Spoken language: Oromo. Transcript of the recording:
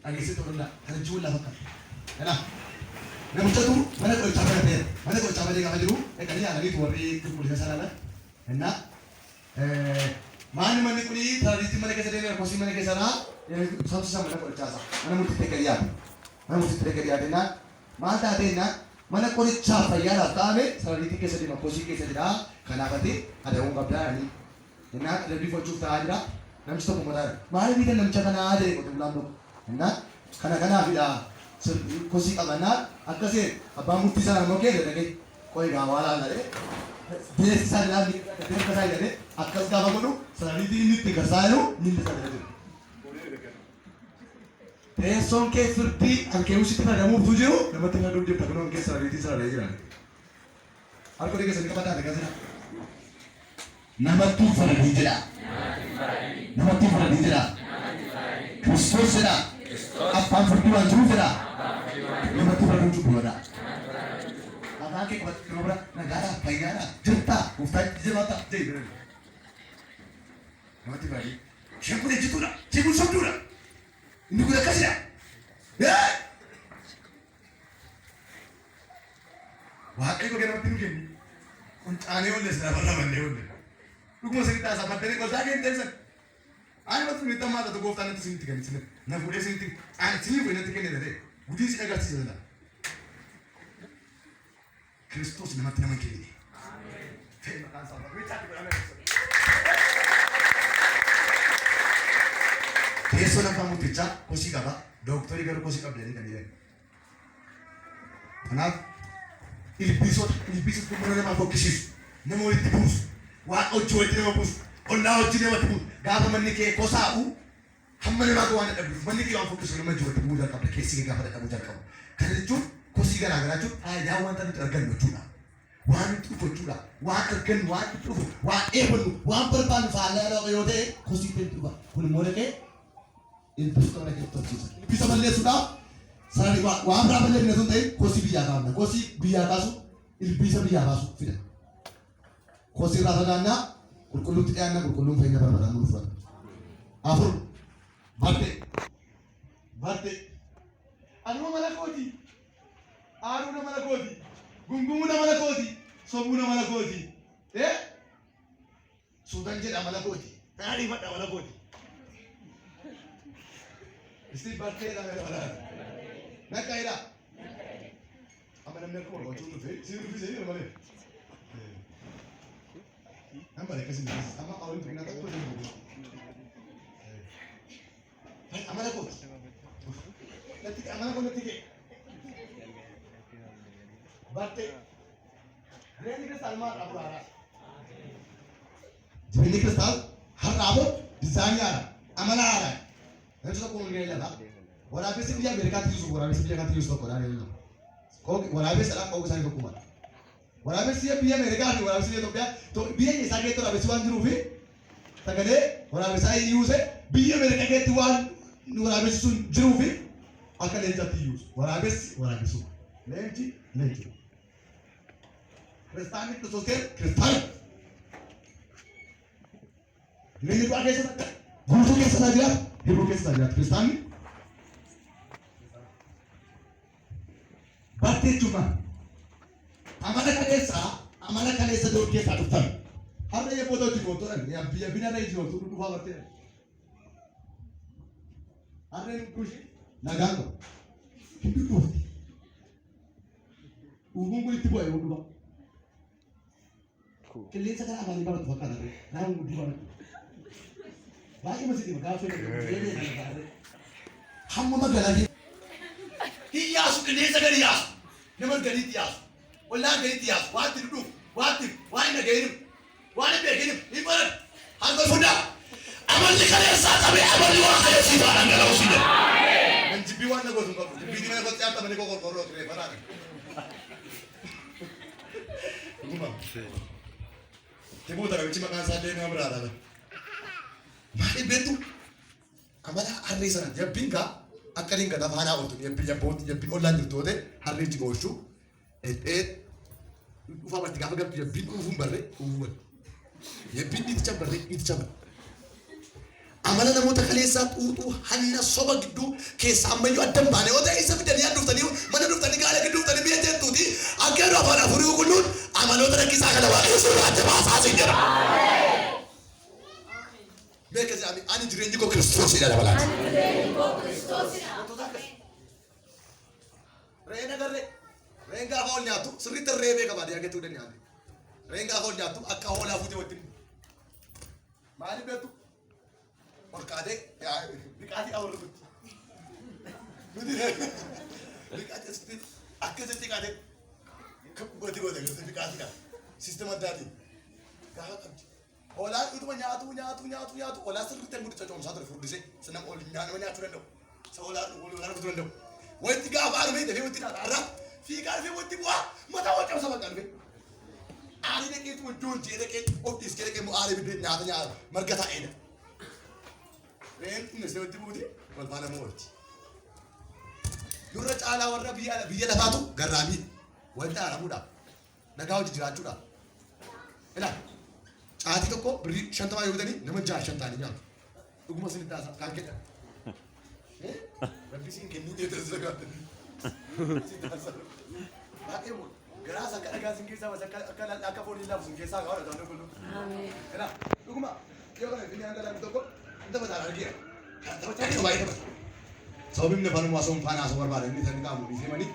Ageessitoota hundaa kan jiruun lafa qabu. Kanaaf namichatu mana qorichaa baratee mana qorichaa baratee gaafa jiru eeganii yaadaniitu warri qulqullina sanadha. Innaa maanni manni kuni tajaajilti mana keessa deemee kosii mana keessa naa sabsiisa mana qorichaasa. Mana murtiitti eeganii yaadu. Mana murtiitti eeganii yaadannaa maal taatee innaa mana qorichaa fayyaadhaaf ta'ame tajaajilti keessa deema kosii keessa jira kanaafati adabuun qabdaa jedhanii. Innaa daddifachuuf ta'aa jira. Namichi tokko mataa maaliif hiikan namicha kanaa jedhee qote bulaan tokko. Innaa kanaafidha kosii qabannaa akkasii abbaan murtii sana immoo kee jedhanii qo'i gaawaa laalladhee beeksisaa ilaalli beeksisaa jedhanii akkas gaafa godhu sanaaniitii inni itti garsaa jiru miilli sana jiru. Teessoon kee firdii hanqeewusitti fayyadamuuf jiru namatti hin aduun jirta kunuun keessa sanaaniitii sana jiran. Harkoonni keessatti qabataa akkasina. Namatti faradii jira. Namatti faradii jira. Kiristoos jira. Abbaan firdii waan jiruuf jira. Namatti faradii jibbuudha. Afaan kee qabatti yeroo bira nagaadhaa fayyaadhaa jirtaa gooftaan jabaataa jee bira. Namatti faradii. Isheen kun ejjituudha. Isheen kun sobduudha. Inni kun akkasidha. Waaqayyo kee namatti nu kenni. Kun caanee oolle sila barra mannee oolle. Dhuguma sirriitti haasaa baddanii qosaa keenyaan san. Ani matu miidhaan maallatu gooftaan natti sinitti kenni sinne. Na fuudhee sinitti ani sinii fuudhee natti kenne dha ta'e. Gudii si agarsiisa dha. Kiristoos namatti nama kenne. Ta'e maqaan isaa bakka miidhaatti godhamee. Teessoo lafa murtichaa kosii qaba. Dooktarii garuu kosii qabdanii kan jedhan. Kanaaf ilbiisota mana namaa fokkisiisu. Nama walitti buusu. Waan hojii walitti nama buusu. Ollaa hojii namatti buusu. Gaafa manni kee kosaa'u hamma namaa waan dadhabuuf manni kee waan fokkisu nama jiru walitti bu'uu jalqabda. Keessi kee gaafa dadhabuu jalqabu. Kana jechuun kosii garaagaraa jechuun faayidaa wanta nuti argannu jechuudha. Waan nuti dhufu jechuudha. Waan argannu, waan nuti dhufu, waan eegannu, waan barbaannu faallaa yoo ta'e kosii ta'e dhufa. Kun immoo dhaqee ilbiisota mana keessatti tolchiisa. Ilbiisa balleessuudhaaf sarari waan biraa balleessina sun ta'e kosii biyyaa kaafna. Kosii biyyaa kaasu ilbiisa biyyaa kaasu fida. Kosii irraa fagaannaa qulqulluutti dhiyaannaa qulqulluun fayyina barbaadan nu fudhata. Afur batte anuma mana kooti aaruuna mana kooti gungumuuna mana kooti sobuuna mana kooti suutan jedha mana kooti taa'anii fadha mana kooti. Isti battee dha mere walaata. Nakkaidha. Amma namni akka barbaachuu dhufe siin dhufe siin malee. Amma akkasii amma awwaaliin tokko nyaata tokko jedhamu. Amala kooti. Amala kooti natti kee. Battee. Jireenyi kiristaal maal dhaabuu haaraa? Jireenyi kiristaal har'aa booda dizaayinii haaraa amala haaraa. Nanti tokko mul'ee lala. Waraabessi biyya Ameerikaatti yuusu waraabessi biyya kanatti yuusu tokko dhaabee lala. Waraabessi dhala qoqqoo isaanii tokkuma. Waraabessi biyya Ameerikaatti waraabessi biyya Itoophiyaa biyya isaa keessatti waraabessi waan jiruufi sagalee waraabessaa yuuse biyya Ameerikaa keessatti waan waraabessi sun jiruufi akka leencaatti yuusu. Waraabessu. Leenci. Kiristaanni Kiristoos kiristaana. Jireenyi du'aa keessatti guutuu keessa isaa jiraatu. Hibruu keessa jiraatu kiristaanni battee jechuudha. Amala kaleessa doon keessaa dhuftan. Har'a eebboota hojii gootodhan biyya binarra ijootu dhufaa bartee. Har'a inni kushi nagaan qabu. Hindi dhufti. Uumuun kun itti bu'ee hundumaa. Qilleensa kana afaan baratu fakkaata. Naan guddii baratu. Baay'ee masii gaafa hamma magaalaa hiyaasu qilleensa gadi yaasu nama gadiitti yaasu ollaan gadiitti yaasu waan itti dhufu waan hin dhageenyu waan hin beekinu hin baran hanga fuudhaa amalli kaleessaa qabee amalli waan kaleessii ta'an dhangala'uu si jedhu. Kan jibbii waan nagootu hin qabu jibbii mana kootti yaadamanii qorqorroo ture faraadha. Dhuguma. Tibuuta namichi maqaan isaa illee nama biraadha. Maaliif beektu amala harree sana jabbiin kaa akka dinqata faanaa ooltu jabbii ollaan jirtu ta'e harree itti oolchuu dhufaa barti gaafa galtu jabbiin dhufuun barree dhufuun barree jabbiin itti cabbarree itti cabba amala namoota kaleessaa xuuxuu hanna soba gidduu keessa ammayyuu addan baane yoo ta'e isa fidanii dhuftanii mana dhuftanii gaala gidduu dhuftanii biyya jettuuti akka yeroo afaan afurii qulqulluun amaloota rakkisaa kana waaqayyo adda baasaa sin jedha. Beekasi ani jireenyi koo Kiristoosidha dabalaati. Reen agarree reen gaafa ol nyaattu sirriitti reebee qaba deegaa geetuu danyaate. Reen gaafa ol nyaattu akka hoolaa fuutee wajjin maaliif beektu? Orkaadee biqaatii awwaarra guutti. Biqaatii akkasitti qaatee gooti goota goota biqaatii qaba. Siistema addaatiin gaafa qabdi. Hoolaa utuma nyaatu hoolaa sirriitti mudicha coomsaa ture furdisee sana ol nyaanuma nyaachuu danda'u. Isa hoolaa hoolaa dhufuu danda'u. Wanti gaafa armee dafee wanti dhaadhaa fiigaa dafee wanti bu'aa mataa wal cabsa bakka dhufee. Aarii dhaqeetu wajjoon jee dhaqee of dhiiskee dhaqee aarii biddeen nyaata marga taa'eedha. Reen inni wanti buuti wal faana mo'ooti. Nurra caalaa warra biyya lafaatu garraamii wanta arabuudhaaf nagaa hojii jiraachuudhaaf. Ilaali caatii tokko birrii 50 yoo bitanii nama 6 taanii nyaatu. Dhuguma isin itti haasaa kan kenna. Rabbi isin kennuu jeetas zagaatanii. Baay'ee moo garaa isaa dhagaa isin keessaa akka foonii laafu isin keessaa gahaa dha dhugulu. Ilaali dhuguma yoo kana finni hanga laatu tokko dafa taara argeera. Dafa taara baay'ee dafa. Sababni faana waasoon faana asoo barbaada inni sani qaamu dhiisee manii